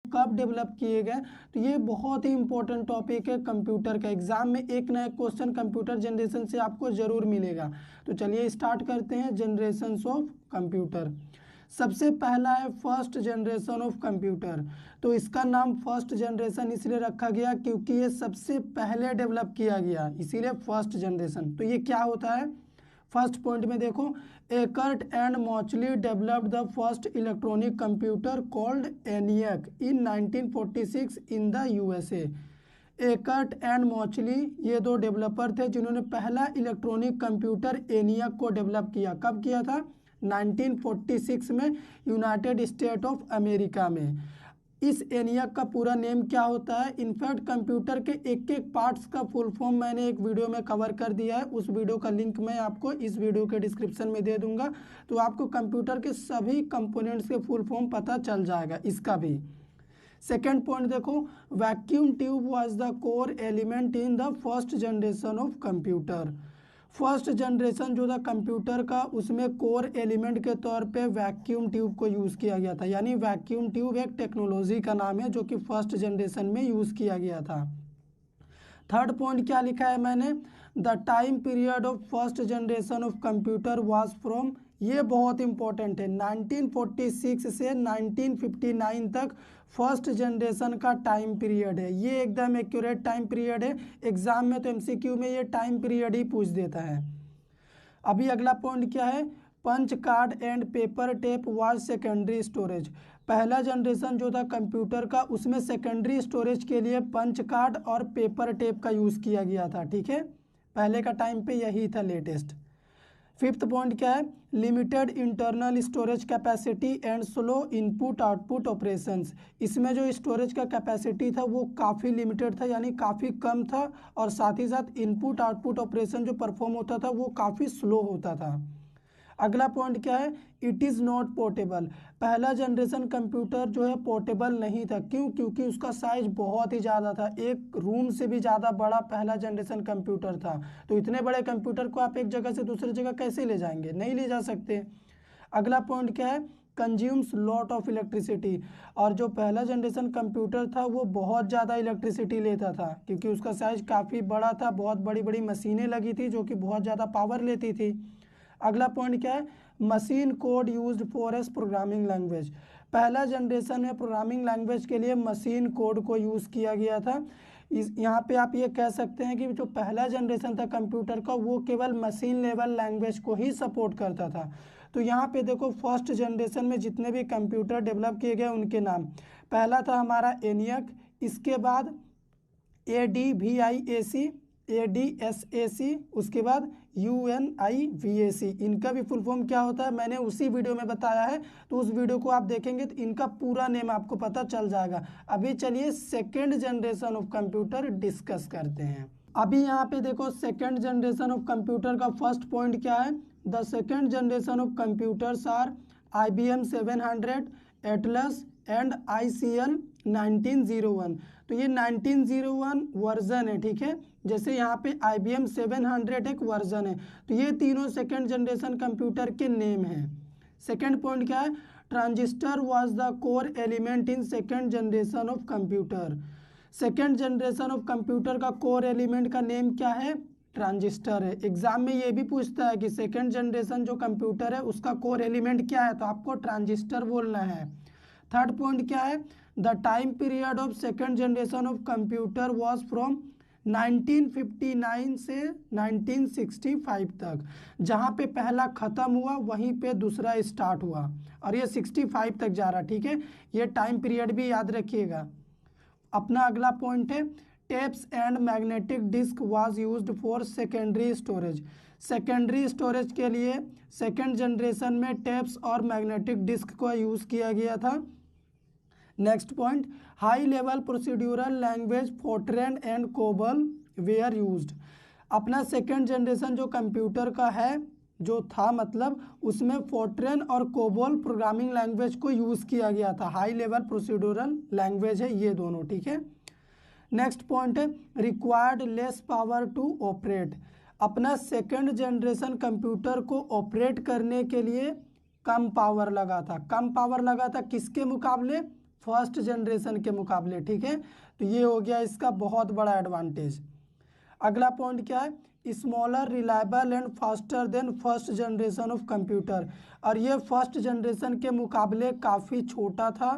कब डेवलप किए गए। तो ये बहुत ही इंपॉर्टेंट टॉपिक है कंप्यूटर का। एग्जाम में एक ना एक क्वेश्चन कंप्यूटर जनरेशन से आपको जरूर मिलेगा। तो चलिए स्टार्ट करते हैं जनरेशन ऑफ कंप्यूटर। सबसे पहला है फर्स्ट जनरेशन ऑफ कंप्यूटर। तो इसका नाम फर्स्ट जनरेशन इसलिए रखा गया क्योंकि ये सबसे पहले डेवलप किया गया, इसीलिए फर्स्ट जनरेशन। तो ये क्या होता है, फर्स्ट पॉइंट में देखो, Eckert and Mauchly developed the first electronic computer called ENIAC in 1946 in the USA. Eckert and Mauchly ये दो डेवलपर थे जिन्होंने पहला इलेक्ट्रॉनिक कंप्यूटर एनियक को डेवलप किया। कब किया था, 1946 में, यूनाइटेड स्टेट ऑफ अमेरिका में। इस एनियक का पूरा नेम क्या होता है, इनफैक्ट कंप्यूटर के एक एक पार्ट्स का फुल फॉर्म मैंने एक वीडियो में कवर कर दिया है। उस वीडियो का लिंक मैं आपको इस वीडियो के डिस्क्रिप्शन में दे दूंगा, तो आपको कंप्यूटर के सभी कंपोनेंट्स के फुल फॉर्म पता चल जाएगा इसका भी। सेकेंड पॉइंट देखो, vacuum tube was the core element in the first generation of computer. First generation जो था कंप्यूटर का, उसमें कोर एलिमेंट के तौर पे वैक्यूम ट्यूब को यूज़ किया गया था। यानी वैक्यूम ट्यूब एक टेक्नोलॉजी का नाम है जो कि फर्स्ट जनरेशन में यूज़ किया गया था। थर्ड पॉइंट क्या लिखा है मैंने, the time period of first generation of computer was from, ये बहुत इंपॉर्टेंट है, 1946 से 1959 तक फर्स्ट जनरेशन का टाइम पीरियड है। ये एकदम एक्यूरेट टाइम पीरियड है। एग्जाम में तो एमसीक्यू में ये टाइम पीरियड ही पूछ देता है। अभी अगला पॉइंट क्या है, punch card and paper tape was secondary storage. पहला जनरेशन जो था कंप्यूटर का, उसमें सेकेंडरी स्टोरेज के लिए पंच कार्ड और पेपर टेप का यूज़ किया गया था। ठीक है, पहले का टाइम पे यही था लेटेस्ट। फिफ्थ पॉइंट क्या है, limited internal storage capacity and slow input output operations. इसमें जो स्टोरेज का कैपेसिटी था वो काफ़ी लिमिटेड था, यानी काफ़ी कम था, और साथ ही साथ इनपुट आउटपुट ऑपरेशन जो परफॉर्म होता था वो काफ़ी स्लो होता था। अगला पॉइंट क्या है, इट इज़ नॉट पोर्टेबल। पहला जनरेशन कंप्यूटर जो है पोर्टेबल नहीं था। क्यों, क्योंकि उसका साइज बहुत ही ज़्यादा था, एक रूम से भी ज़्यादा बड़ा पहला जनरेशन कंप्यूटर था। तो इतने बड़े कंप्यूटर को आप एक जगह से दूसरी जगह कैसे ले जाएंगे, नहीं ले जा सकते। अगला पॉइंट क्या है, कंज्यूम्स लॉट ऑफ इलेक्ट्रिसिटी। और जो पहला जनरेशन कंप्यूटर था वो बहुत ज़्यादा इलेक्ट्रिसिटी लेता था क्योंकि उसका साइज काफ़ी बड़ा था, बहुत बड़ी बड़ी मशीनें लगी थी जो कि बहुत ज़्यादा पावर लेती थी। अगला पॉइंट क्या है, machine code used for S programming language. पहला जनरेशन में प्रोग्रामिंग लैंग्वेज के लिए मशीन कोड को यूज़ किया गया था। इस यहाँ पे आप ये कह सकते हैं कि जो पहला जनरेशन था कंप्यूटर का वो केवल मशीन लेवल लैंग्वेज को ही सपोर्ट करता था। तो यहाँ पे देखो फर्स्ट जनरेशन में जितने भी कंप्यूटर डेवलप किए गए उनके नाम, पहला था हमारा एनियक, इसके बाद ADVIAC, ADSAC, उसके बाद UNIVAC। इनका भी फुल फॉर्म क्या होता है मैंने उसी वीडियो में बताया है, तो उस वीडियो को आप देखेंगे तो इनका पूरा नेम आपको पता चल जाएगा। अभी चलिए second generation of computer discuss करते हैं। अभी यहाँ पे देखो सेकेंड जनरेशन ऑफ कंप्यूटर का फर्स्ट पॉइंट क्या है, the second generation of computers are IBM 700, Atlas and ICL 1901। तो ये 1901 वर्जन है, ठीक है। जैसे यहाँ पे IBM 700 एक वर्जन है, तो ये तीनों सेकेंड जनरेशन कंप्यूटर के नेम हैं। सेकेंड पॉइंट क्या है, transistor was the core element in second generation of computer. Second generation of computer का कोर एलिमेंट का नेम क्या है, ट्रांजिस्टर है। एग्जाम में ये भी पूछता है कि सेकेंड जनरेशन जो कंप्यूटर है उसका कोर एलिमेंट क्या है, तो आपको ट्रांजिस्टर बोलना है। थर्ड पॉइंट क्या है, the time period of second generation of computer was from 1959 से 1965 तक। जहाँ पे पहला ख़त्म हुआ वहीं पे दूसरा स्टार्ट हुआ, और ये 65 तक जा रहा, ठीक है। ये टाइम पीरियड भी याद रखिएगा। अपना अगला पॉइंट है, tapes and magnetic disk was used for secondary storage. Secondary storage के लिए सेकेंड जनरेशन में टेप्स और मैग्नेटिक डिस्क को यूज़ किया गया था। Next point, high level procedural language Fortran and COBOL were used. अपना सेकेंड जनरेशन जो कंप्यूटर का है जो था, मतलब उसमें फोर्ट्रैन और कोबोल प्रोग्रामिंग लैंग्वेज को यूज़ किया गया था। हाई लेवल प्रोसीड्यूरल लैंग्वेज है ये दोनों, ठीक है। नेक्स्ट पॉइंट है, required less power to operate. अपना सेकेंड जनरेशन कंप्यूटर को ऑपरेट करने के लिए कम पावर लगा था। कम पावर लगा था किसके मुकाबले, फर्स्ट जनरेशन के मुकाबले, ठीक है। तो ये हो गया इसका बहुत बड़ा एडवांटेज। अगला पॉइंट क्या है, smaller, reliable and faster than first generation of computer. और ये फर्स्ट जनरेशन के मुकाबले काफ़ी छोटा था,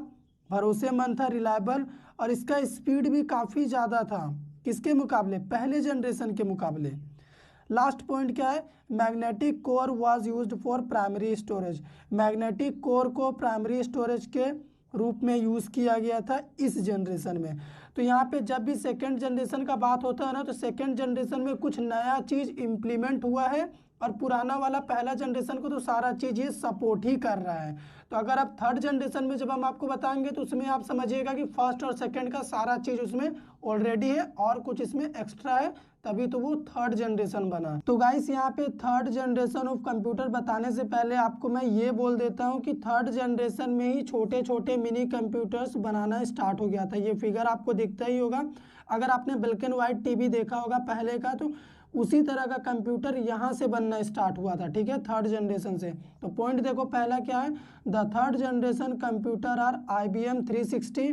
भरोसेमंद था, रिलायबल, और इसका स्पीड भी काफ़ी ज़्यादा था। किसके मुकाबले, पहले जनरेशन के मुकाबले। लास्ट पॉइंट क्या है, magnetic core was used for primary storage. Magnetic core को प्राइमरी स्टोरेज के रूप में यूज़ किया गया था इस जनरेशन में। तो यहाँ पे जब भी सेकेंड जनरेशन का बात होता है ना, तो सेकेंड जनरेशन में कुछ नया चीज़ इम्प्लीमेंट हुआ है, और पुराना वाला पहला जनरेशन को तो सारा चीज़ ये सपोर्ट ही कर रहा है। तो अगर आप थर्ड जनरेशन में जब हम आपको बताएंगे तो उसमें आप समझिएगा कि फर्स्ट और सेकंड का सारा चीज़ उसमें ऑलरेडी है और कुछ इसमें एक्स्ट्रा है, तभी तो वो थर्ड जनरेशन बना। तो गाइस यहाँ पे थर्ड जनरेशन ऑफ कंप्यूटर बताने से पहले आपको मैं ये बोल देता हूँ कि थर्ड जनरेशन में ही छोटे छोटे मिनी कंप्यूटर्स बनाना स्टार्ट हो गया था। ये फिगर आपको दिखता ही होगा, अगर आपने ब्लैक एंड वाइट टीवी देखा होगा पहले का, तो उसी तरह का कंप्यूटर यहाँ से बनना स्टार्ट हुआ था, ठीक है, थर्ड जनरेशन से। तो पॉइंट देखो पहला क्या है, the third generation computer are IBM 360,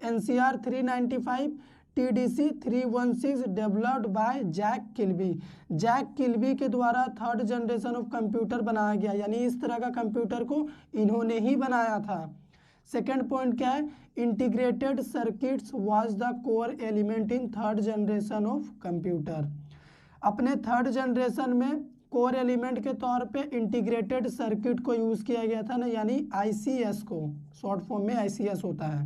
NCR 395, TDC 316 developed by Jack Kilby. Jack Kilby के द्वारा थर्ड जनरेशन ऑफ कंप्यूटर बनाया गया, यानी इस तरह का कंप्यूटर को इन्होंने ही बनाया था। सेकेंड पॉइंट क्या है, integrated circuits was the core element in third generation of computer. अपने थर्ड जनरेशन में कोर एलिमेंट के तौर पे इंटीग्रेटेड सर्किट को यूज़ किया गया था ना, यानी ICS को, शॉर्ट फॉर्म में ICS होता है।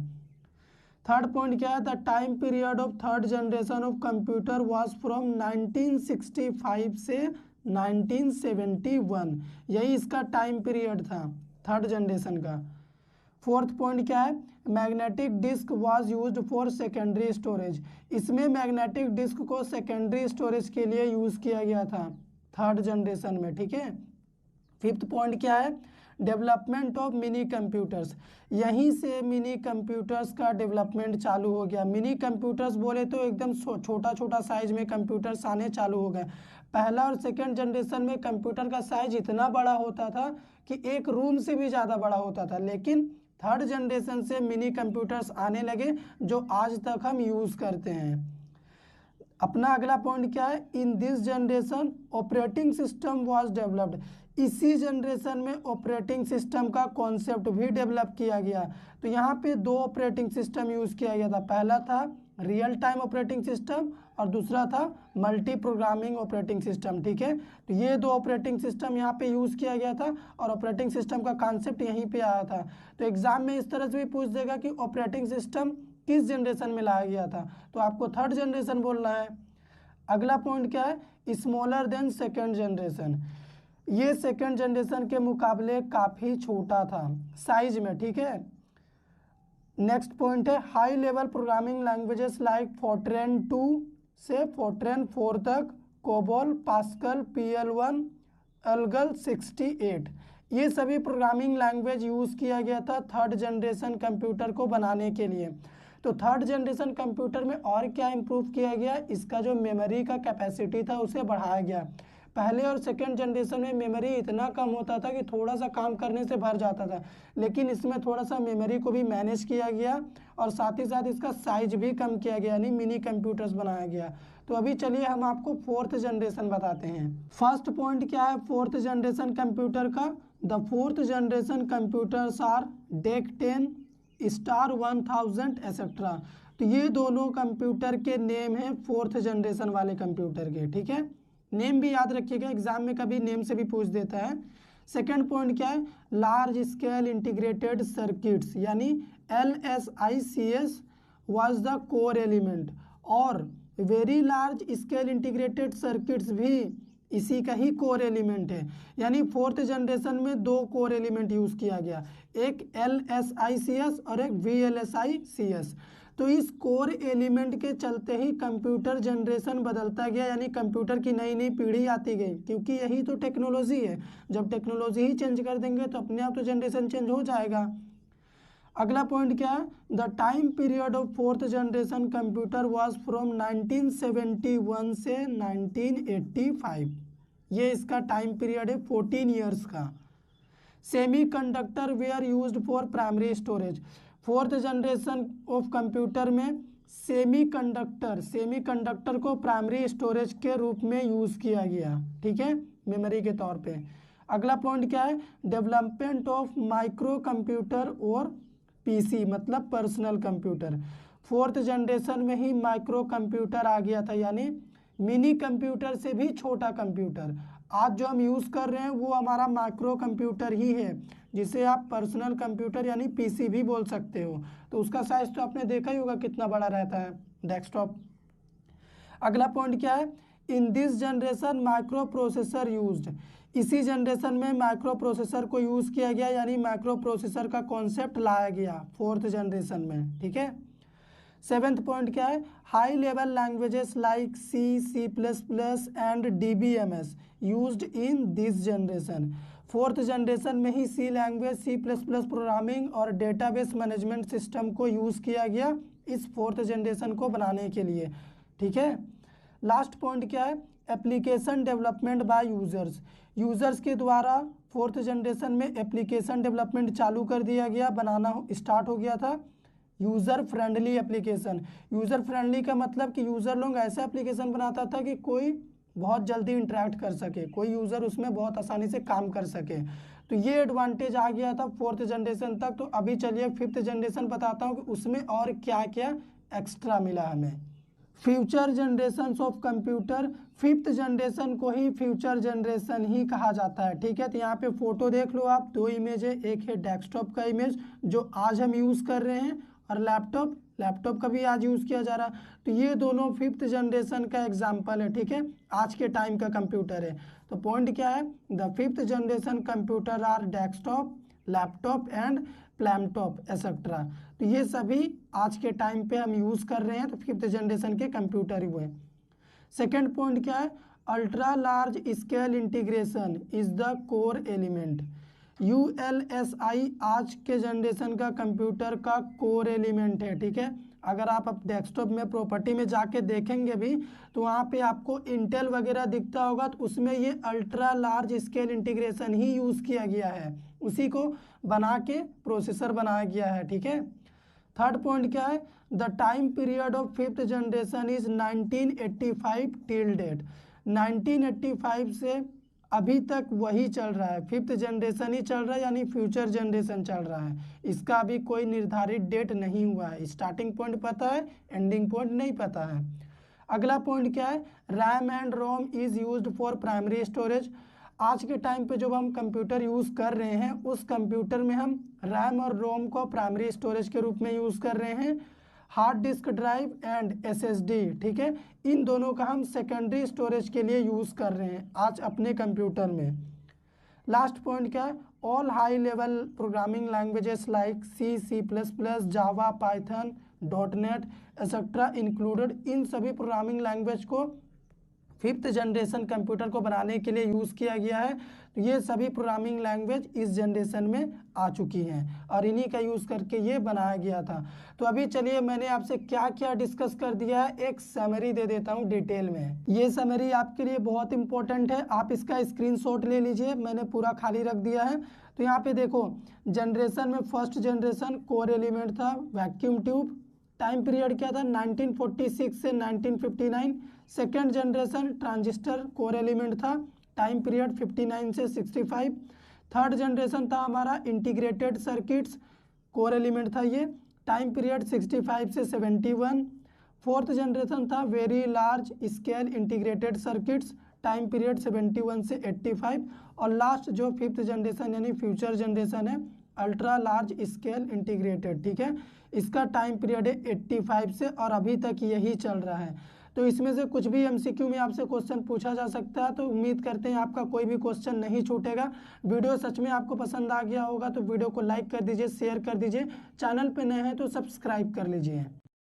थर्ड पॉइंट क्या है, the time period of third generation of computer was from 1965 से 1971, यही इसका टाइम पीरियड था थर्ड जनरेशन का। फोर्थ पॉइंट क्या है, magnetic disk was used for secondary storage. इसमें मैग्नेटिक डिस्क को सेकेंडरी स्टोरेज के लिए यूज़ किया गया था थर्ड जनरेशन में, ठीक है। फिफ्थ पॉइंट क्या है, डेवलपमेंट ऑफ मिनी कंप्यूटर्स। यहीं से मिनी कंप्यूटर्स का डेवलपमेंट चालू हो गया। मिनी कंप्यूटर्स बोले तो एकदम छोटा छोटा साइज में कंप्यूटर्स आने चालू हो गए। पहला और सेकेंड जनरेशन में कंप्यूटर का साइज इतना बड़ा होता था कि एक रूम से भी ज़्यादा बड़ा होता था, लेकिन थर्ड जनरेशन से मिनी कंप्यूटर्स आने लगे जो आज तक हम यूज़ करते हैं। अपना अगला पॉइंट क्या है, इन this generation operating system was developed. इसी जनरेशन में ऑपरेटिंग सिस्टम का कॉन्सेप्ट भी डेवलप किया गया। तो यहाँ पे दो ऑपरेटिंग सिस्टम यूज़ किया गया था, पहला था रियल टाइम ऑपरेटिंग सिस्टम और दूसरा था मल्टी प्रोग्रामिंग ऑपरेटिंग सिस्टम, ठीक है। तो ये दो ऑपरेटिंग सिस्टम यहाँ पे यूज़ किया गया था और ऑपरेटिंग सिस्टम का कॉन्सेप्ट यहीं पे आया था। तो एग्जाम में इस तरह से भी पूछ देगा कि ऑपरेटिंग सिस्टम किस जनरेशन में लाया गया था, तो आपको थर्ड जनरेशन बोलना है। अगला पॉइंट क्या है, स्मॉलर देन सेकेंड जनरेशन। ये सेकेंड जनरेशन के मुकाबले काफ़ी छोटा था साइज में, ठीक है। नेक्स्ट पॉइंट है, high level programming languages like Fortran 2 से फोर्ट्रेन 4 तक, कोबोल, पास्कल, PL1, एल्गल 68, ये सभी प्रोग्रामिंग लैंग्वेज यूज़ किया गया था थर्ड जनरेशन कंप्यूटर को बनाने के लिए। तो थर्ड जनरेशन कंप्यूटर में और क्या इम्प्रूव किया गया, इसका जो मेमोरी का कैपेसिटी था उसे बढ़ाया गया। पहले और सेकेंड जनरेशन में मेमोरी इतना कम होता था कि थोड़ा सा काम करने से भर जाता था, लेकिन इसमें थोड़ा सा मेमोरी को भी मैनेज किया गया और साथ ही साथ इसका साइज भी कम किया गया, यानी मिनी कंप्यूटर्स बनाया गया। तो अभी चलिए हम आपको फोर्थ जनरेशन बताते हैं। फर्स्ट पॉइंट क्या है फोर्थ जनरेशन कंप्यूटर का, the fourth generation computers are DEC 10, star 1000 etcetera. तो ये दोनों कंप्यूटर के नेम हैं फोर्थ जनरेशन वाले कंप्यूटर के, ठीक है। नेम भी याद रखिएगा, एग्जाम में कभी नेम से भी पूछ देता है। सेकंड पॉइंट क्या है, लार्ज स्केल इंटीग्रेटेड सर्किट्स, यानी LSICS was the core element, और very large scale integrated circuits भी इसी का ही कोर एलिमेंट है। यानी फोर्थ जनरेशन में दो कोर एलिमेंट यूज़ किया गया, एक LSICS और एक VLSICS। तो इस कोर एलिमेंट के चलते ही कंप्यूटर जनरेशन बदलता गया, यानी कंप्यूटर की नई नई पीढ़ी आती गई, क्योंकि यही तो टेक्नोलॉजी है। जब टेक्नोलॉजी ही चेंज कर देंगे तो अपने आप तो जनरेशन चेंज हो जाएगा। अगला पॉइंट क्या है, the time period of fourth generation computer was from 1971 से 1985, ये इसका टाइम पीरियड है 14 ईयर्स का। Semiconductor were used for primary storage. Fourth generation of computer में सेमीकंडक्टर को प्राइमरी स्टोरेज के रूप में यूज़ किया गया, ठीक है, मेमोरी के तौर पे। अगला पॉइंट क्या है, डेवलपमेंट ऑफ माइक्रो कंप्यूटर और पीसी मतलब पर्सनल कंप्यूटर। फोर्थ जनरेशन में ही माइक्रो कंप्यूटर आ गया था, यानी मिनी कंप्यूटर से भी छोटा कंप्यूटर। आज जो हम यूज़ कर रहे हैं वो हमारा माइक्रो कंप्यूटर ही है, जिसे आप पर्सनल कंप्यूटर यानी पीसी भी बोल सकते हो। तो उसका साइज तो आपने देखा ही होगा कितना बड़ा रहता है, डेस्कटॉप। अगला पॉइंट क्या है, इन this generation micro processor used. इसी जनरेशन में माइक्रो प्रोसेसर को यूज़ किया गया, यानी माइक्रो प्रोसेसर का कॉन्सेप्ट लाया गया फोर्थ जनरेशन में, ठीक है। सेवेंथ पॉइंट क्या है, high level languages like C plus plus and DBMS used in this generation. Fourth generation में ही सी लैंग्वेज, C++ प्रोग्रामिंग और डेटाबेस मैनेजमेंट सिस्टम को यूज़ किया गया इस फोर्थ जनरेशन को बनाने के लिए, ठीक है। लास्ट पॉइंट क्या है, application development bye users. Users के द्वारा फोर्थ जनरेशन में एप्लीकेशन डेवलपमेंट चालू कर दिया गया, बनाना स्टार्ट हो गया था। User friendly application. User friendly का मतलब कि यूज़र लोग ऐसा एप्लीकेशन बनाता था कि कोई बहुत जल्दी इंटरेक्ट कर सके, कोई यूज़र उसमें बहुत आसानी से काम कर सके। तो ये एडवांटेज आ गया था फोर्थ जनरेशन तक। तो अभी चलिए फिफ्थ जनरेशन बताता हूँ कि उसमें और क्या क्या एक्स्ट्रा मिला हमें। Future generation of computer, fifth generation को ही फ्यूचर जनरेशन ही कहा जाता है, ठीक है। तो यहाँ पे फोटो देख लो आप, दो इमेज है, एक है डेस्कटॉप का इमेज जो आज हम यूज़ कर रहे हैं, और लैपटॉप का भी आज यूज़ किया जा रहा। तो ये दोनों फिफ्थ जनरेशन का एग्जाम्पल है, ठीक है, आज के टाइम का कंप्यूटर है। तो पॉइंट क्या है, the fifth generation computer are desktop, laptop and palmtop etcetera. तो ये सभी आज के टाइम पे हम यूज़ कर रहे हैं, तो फिफ्थ जनरेशन के कंप्यूटर ही हुए। सेकेंड पॉइंट क्या है, ultra large scale integration is the core element. ULSI आज के जनरेशन का कंप्यूटर का कोर एलिमेंट है, ठीक है। अगर आप अब डेस्कटॉप में प्रॉपर्टी में जाके देखेंगे भी तो वहाँ पे आपको इंटेल वगैरह दिखता होगा, तो उसमें ये अल्ट्रा लार्ज स्केल इंटीग्रेशन ही यूज़ किया गया है, उसी को बना के प्रोसेसर बनाया गया है, ठीक है। थर्ड पॉइंट क्या है, the time period of fifth generation is 1985 till date. 1985 से अभी तक वही चल रहा है, फिफ्थ जनरेशन ही चल रहा है, यानी फ्यूचर जनरेशन चल रहा है। इसका अभी कोई निर्धारित डेट नहीं हुआ है, स्टार्टिंग पॉइंट पता है, एंडिंग पॉइंट नहीं पता है। अगला पॉइंट क्या है, RAM and ROM is used for primary storage. आज के टाइम पे जब हम कंप्यूटर यूज़ कर रहे हैं, उस कंप्यूटर में हम रैम और रोम को प्राइमरी स्टोरेज के रूप में यूज़ कर रहे हैं। Hard disk drive and SSD, ठीक है, इन दोनों का हम सेकेंडरी स्टोरेज के लिए यूज़ कर रहे हैं आज अपने कंप्यूटर में। लास्ट पॉइंट क्या है, all high level programming languages like C++, जावा, पाइथन, .NET एक्सेट्रा इंक्लूडेड। इन सभी प्रोग्रामिंग लैंग्वेज को फिफ्थ जनरेशन कंप्यूटर को बनाने के लिए यूज़ किया गया है। तो ये सभी प्रोग्रामिंग लैंग्वेज इस जनरेशन में आ चुकी हैं और इन्हीं का यूज़ करके ये बनाया गया था। तो अभी चलिए मैंने आपसे क्या क्या डिस्कस कर दिया है, एक समरी दे देता हूँ डिटेल में। ये समरी आपके लिए बहुत इंपॉर्टेंट है, आप इसका स्क्रीनशॉट ले लीजिए, मैंने पूरा खाली रख दिया है। तो यहाँ पे देखो, जनरेशन में फर्स्ट जनरेशन कोर एलिमेंट था वैक्यूम ट्यूब। टाइम पीरियड क्या था, 1946 से 1959। Second generation transistor core element था, टाइम पीरियड 59 से 65। थर्ड जनरेशन था हमारा इंटीग्रेटेड सर्किट्स, कोर एलिमेंट था ये, टाइम पीरियड 65 से 71। फोर्थ जनरेशन था very large scale integrated circuits, time period 71 से 85। और लास्ट जो फिफ्थ जनरेशन यानी फ्यूचर जनरेशन है, अल्ट्रा लार्ज स्केल इंटीग्रेटेड, ठीक है, इसका टाइम पीरियड है 85 से और अभी तक यही चल रहा है। तो इसमें से कुछ भी MCQ में आपसे क्वेश्चन पूछा जा सकता है, तो उम्मीद करते हैं आपका कोई भी क्वेश्चन नहीं छूटेगा। वीडियो सच में आपको पसंद आ गया होगा तो वीडियो को लाइक कर दीजिए, शेयर कर दीजिए, चैनल पे नए हैं तो सब्सक्राइब कर लीजिए।